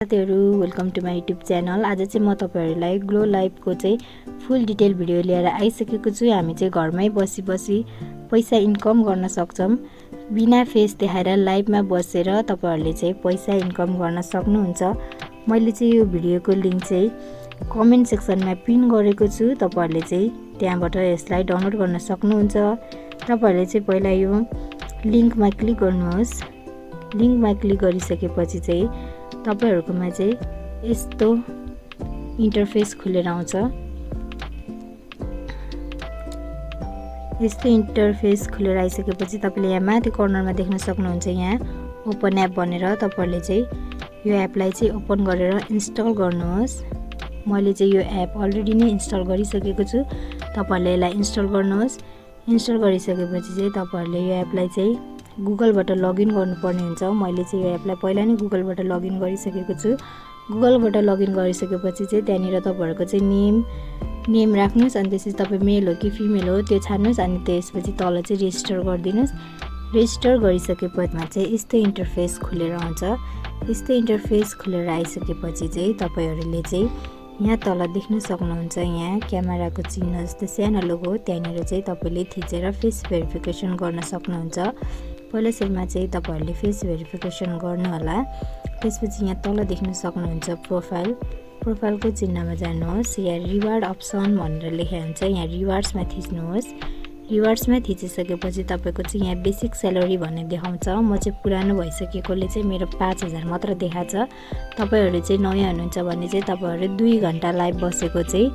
साथीहरु welcome to my YouTube channel. आज चाहिँ म तपाईहरुलाई ग्लो लाइफको चाहिँ फुल डिटेल भिडियो लिएर आइसकेको छु। हामी चाहिँ घरमै बसी बसी पैसा इन्कम गर्न सक्छौं। बिना फेस देखाएर लाइभमा बसेर तपाईहरुले चाहिँ पैसा इन्कम गर्न सक्नुहुन्छ। मैले चाहिँ यो भिडियोको लिंक चाहिँ कमेन्ट सेक्सनमा पिन गरेको छु। तपाईहरुले चाहिँ त्यहाँबाट यसलाई डाउनलोड गर्न सक्नुहुन्छ। तपाईहरुले चाहिँ पहिला यो लिंकमा क्लिक गर्नुहोस्। लिंकमा क्लिक गरिसकेपछि चाहिँ तपाईहरुकोमा चाहिँ यस्तो इन्टरफेस खुलेर आउँछ। यस्तो इन्टरफेस खुलेर आइसकेपछि तपाईले यहाँ माथि कर्नरमा देख्न सक्नुहुन्छ। यहाँ ओपन एप भनेर तपाईहरुले चाहिँ यो एपलाई चाहिँ ओपन गरेर इन्स्टल गर्नुहोस्। मैले चाहिँ यो एप अलरेडी नै इन्स्टल गरिसकेको छु। तपाईहरुले यसलाई इन्स्टल गर्नुहोस्। इन्स्टल गरिसकेपछि चाहिँ तपाईहरुले यो एपलाई चाहिँ गुगलबाट लगइन गर्नुपर्ने हुन्छ। मैले चाहिँ यो एपलाई पहिला नै गुगलबाट लगइन गरिसकेको छु। गुगलबाट लगइन गरिसकेपछि चाहिँ त्यहाँनिर तपाईहरुको चाहिँ नेम राख्नुस्। अनि त्यसपछि तपाई मेल हो कि फिमेल हो त्यो छान्नुस्। अनि त्यसपछि तल चाहिँ रेजिस्टर गरिदिनुस्। रेजिस्टर गरिसकेपछि चाहिँ यस्तो इन्टरफेस खुलेर आउँछ। यस्तो इन्टरफेस खुलेर आइसकेपछि चाहिँ तपाईहरुले चाहिँ यहाँ तल देख्न सक्नुहुन्छ। यहाँ क्यामेराको चिन्ह जस्तो सानो लोगो त्यहाँनिर चाहिँ तपाईले थिचेर फेस भेरिफिकेसन गर्न सक्नुहुन्छ। पहिला सुरुमा चाहिँ तपाईहरुले फेस भेरिफिकेसन गर्नु होला। त्यसपछि यहाँ तल देख्न सक्नुहुन्छ प्रोफाइलको चिन्हमा जानुहोस्। यहाँ रिवार्ड अप्सन भनेर लेखेको हुन्छ। यहाँ रिवार्ड्समा थिच्नुहोस्। रिवार्ड्समा थिचिसकेपछि तपाईको चाहिँ यहाँ बेसिक स्यालेरी भन्ने देखाउँछ। म चाहिँ पुरानो भइसकेकोले चाहिँ मेरो 5000 मात्र देखाछ। तपाईहरु चाहिँ नयाँ हुनुहुन्छ भने चाहिँ तपाईहरु 2 घण्टा लाइभ बसेको चाहिँ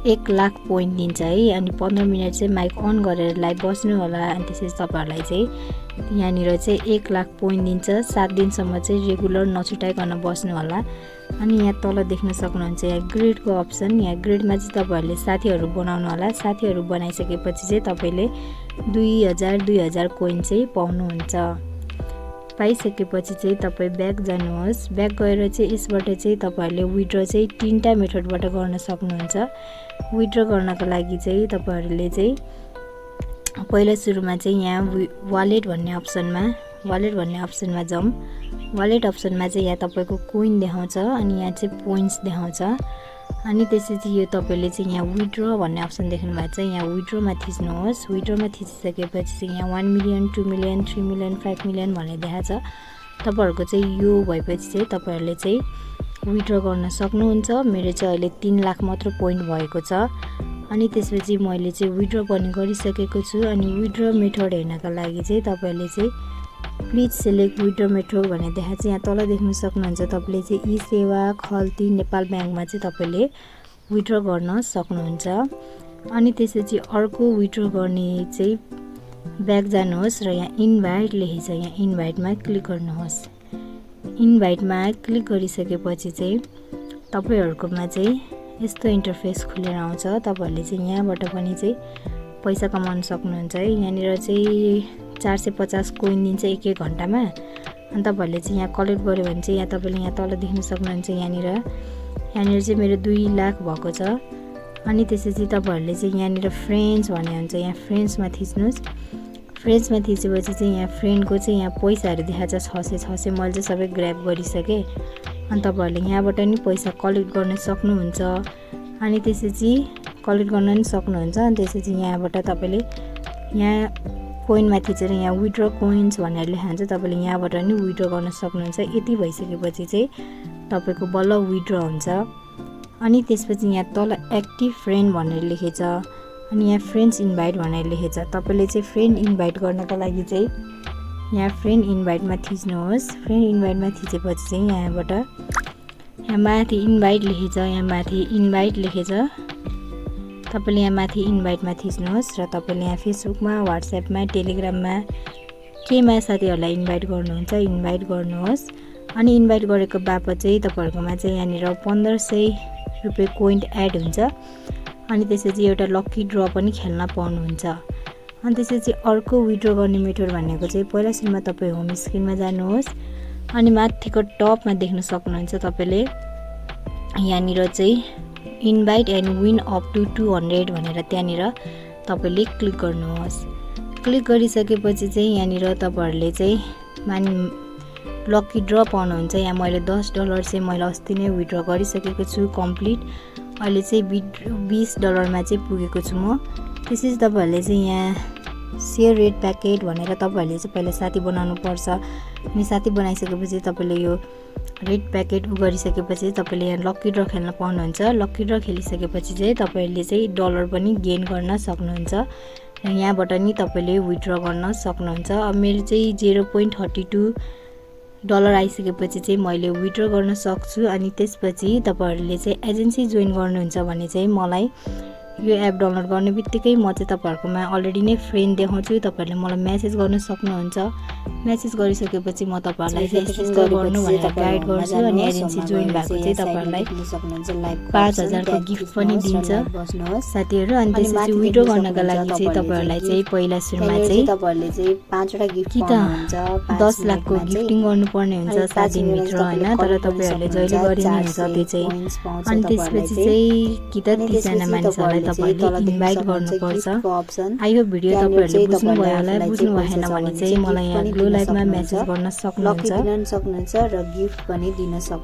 1 लाख पोइन्ट दिन्छ है। अनि 15 मिनेट चाहिँ माइक अन गरेर लाइभ बस्नु होला। अनि त्यसपछि तपाईहरुलाई चाहिँ यहाँनिर चाहिँ 1 लाख पोइन्ट दिन्छ। 7 दिनसम्म चाहिँ रेगुलर नछुटाइकन बस्नु होला। अनि यहाँ तल देख्न सक्नुहुन्छ यहाँ ग्रेडको अप्सन। यहाँ ग्रेडमा चाहिँ तपाईहरुले साथीहरु बनाउनु होला। साथीहरु बनाइसकेपछि चाहिँ तपाईले 2000 कोइन चाहिँ पाउनुहुन्छ। पाइसकेपछि चाहिँ तपाई ब्याक जानुहोस्। ब्याक गएर चाहिँ यसबाट चाहिँ तपाईहरुले विथड्र चाहिँ 3टा मेथडबाट गर्न सक्नुहुन्छ। विथड्र गर्नको लागि चाहिँ तपाईहरुले चाहिँ पहिला सुरुमा चाहिँ यहाँ वालेट भन्ने अप्सनमा जाउँ। वालेट अप्सनमा चाहिँ यहाँ तपाईको कोइन देखाउँछ। अनि यहाँ चाहिँ पोइन्ट्स देखाउँछ। अनि त्यसपछि यो तपाईले चाहिँ यहाँ विथड्र भन्ने अप्सन देख्नु भएको छ। यहाँ विथड्रमा थिच्नुहोस्। विथड्रमा थिचिसकेपछि चाहिँ यहाँ 1 मिलियन 2 मिलियन 3 मिलियन 5 मिलियन भन्ने देखाछ। तपाईहरुको चाहिँ यो भएपछि चाहिँ तपाईहरुले चाहिँ विथड्र गर्न सक्नुहुन्छ। मेरो चाहिँ अहिले 3 लाख मात्र पोइन्ट भएको छ। अनि त्यसपछि मैले चाहिँ विथड्र पनि गरिसकेको छु। अनि विथड्र मेथड हेर्नका लागि चाहिँ तपाईहरुले चाहिँ प्लिज सिलेक्ट विथड्र मेथड भन्ने देखाछ। यहाँ तल देख्न सक्नुहुन्छ। तपाईले चाहिँ ई सेवा खल्ती नेपाल ब्याङ्कमा चाहिँ तपाईले विथड्र गर्न सक्नुहुन्छ। अनि त्यसपछि अर्को विथड्र गर्ने चाहिँ ब्याक जानुहोस् र यहाँ इन्भाइट लेखेको छ। यहाँ इन्भाइटमा क्लिक गर्नुहोस्। इन्भाइटमा क्लिक गरिसकेपछि चाहिँ तपाईहरुकोमा चाहिँ यस्तो इन्टरफेस खुलेर आउँछ। तपाईहरुले चाहिँ यहाँबाट पनि चाहिँ पैसा कमाउन सक्नुहुन्छ है। यहाँनिर चाहिँ 450 कोइन दिन्छ 1 घण्टामा। अनि तपाईहरुले चाहिँ यहाँ कलेक्ट गर्यो भने चाहिँ यहाँ तपाईले यहाँ तल देख्न सक्नुहुन्छ। यहाँनिर चाहिँ मेरो 2 लाख भएको छ। अनि त्यसपछि तपाईहरुले चाहिँ यहाँनिर फ्रेन्ड्स भन्ने हुन्छ। यहाँ फ्रेन्ड्समा थिच्नुहोस्। फ्रेन्ड्समा थिचेपछि चाहिँ यहाँ फ्रेन्डको चाहिँ यहाँ पैसाहरु देखाछ 600 मैले चाहिँ सबै ग्र्याब गरिसके। अनि तपाईहरुले यहाँबाट नि पैसा कलेक्ट गर्न सक्नुहुन्छ। अनि त्यसपछि कलेक्ट गर्न पनि सक्नुहुन्छ। अनि त्यसपछि यहाँबाट तपाईले यहाँ कोइनमा थिचेर यहाँ विथड्र कोइन्स भनेर लेखा हुन्छ। तपाईले यहाँबाट नि विथड्र गर्न सक्नुहुन्छ। यति भइसकेपछि चाहिँ तपाईको बल्ल विथड्र हुन्छ। अनि त्यसपछि यहाँ तल एक्टिभ फ्रेन्ड भनेर लेखेको छ। अनि यहाँ फ्रेन्ड्स इन्भाइट भनेर लेखेको छ। तपाईले चाहिँ फ्रेन्ड इन्भाइट गर्नको लागि चाहिँ यहाँ फ्रेन्ड इन्भाइटमा थिच्नुहोस्। फ्रेन्ड इन्भाइटमा थिचेपछि चाहिँ यहाँबाट यहाँ माथि इन्भाइट लेखेको छ। यहाँ माथि इन्भाइट लेखेको छ। तपाईले यहाँ माथि इन्भाइटमा थिच्नुहोस् र तपाईले यहाँ फेसबुकमा व्हाट्सएपमा टेलिग्राममा केमा साथीहरुलाई इन्भाइट गर्नुहुन्छ इन्भाइट गर्नुहोस्। अनि इन्भाइट गरेको बापत चाहिँ तपाईहरुकोमा चाहिँ यहाँनिर 1500 रुपैयाँ कोइन एड हुन्छ। अनि त्यसपछि एउटा लकी ड्र पनि खेल्न पाउनुहुन्छ। अनि त्यसपछि अर्को विथड्र गर्ने मेथड भनेको चाहिँ पहिला सुरुमा तपाई होम स्क्रिनमा जानुहोस्। अनि माथिको टपमा देख्न सक्नुहुन्छ। तपाईले यहाँनिर चाहिँ invite and win up to 200 भनेर त्यहाँनिर तपाईले क्लिक गर्नुहोस्। क्लिक गरिसकेपछि चाहिँ यहाँनिर तपाईहरुले चाहिँ लकी ड्र पाउनुहुन्छ। यहाँ मैले $10 चाहिँ मैले अस्ति नै विथड्र गरिसकेको छु कम्प्लिट। अहिले चाहिँ $20 चाहिँ पुगेको छु म। त्यसपछि तपाईँहरूले चाहिँ यहाँ सेयर रेड प्याकेट भनेर तपाईँहरूले चाहिँ पहिला साथी बनाउनु पर्छ। अनि साथी बनाइसकेपछि तपाईँले यो रेड प्याकेट गरिसकेपछि तपाईँले यहाँ लकी ड्र खेल्न पाउनुहुन्छ। लकी ड्र खेलिसकेपछि चाहिँ तपाईँहरूले चाहिँ डलर पनि गेन गर्न सक्नुहुन्छ र यहाँबाट नि तपाईँले विथड्र गर्न सक्नुहुन्छ। अब मेरो चाहिँ $0.32 आइसकेपछि चाहिँ मैले विथड्र गर्न सक्छु। अनि त्यसपछि तपाईँहरूले चाहिँ एजेन्सी जोइन गर्नुहुन्छ भने चाहिँ मलाई यो एप डाउनलोड गर्ने बित्तिकै म चाहिँ तपाईँहरूकोमा अलरेडी नै फ्रेन्ड देखाउँछु। तपाईँहरूले मलाई मेसेज गर्न सक्नुहुन्छ। मेसेज गरिसकेपछि म तपाईँहरूलाई यस्तो गर्नु भनेर गाइड गर्छु। अनि एजेन्सी जोइन भएको चाहिँ तपाईँहरूलाई 5000 को गिफ्ट पनि दिन्छ साथीहरू। अनि त्यसपछि विथड्र गर्नका लागि चाहिँ तपाईँहरूलाई चाहिँ पहिला सुरुमा चाहिँ तपाईहरुले चाहिँ 5 वटा गिफ्ट कि त 10 लाख को गिफ्टिङ गर्नुपर्ने हुन्छ 7 दिनभित्र हैन। तर तपाईँहरूले जहिले गरिनुहुन्छ त्यो चाहिँ। अनि त्यसपछि चाहिँ कि त 30 जना मानिसहरूलाई तपाईँहरूले इन्भाइट गर्नुपर्छ। आई होप भिडियो तपाईँहरूले बुझ्नुभयो होला। बुझ्नु भएन भने चाहिँ मलाई यहाँ ग्लो लाइभमा मेसेज गर्न सक्नुहुन्छ र गिफ्ट पनि दिन सक्नुहुन्छ।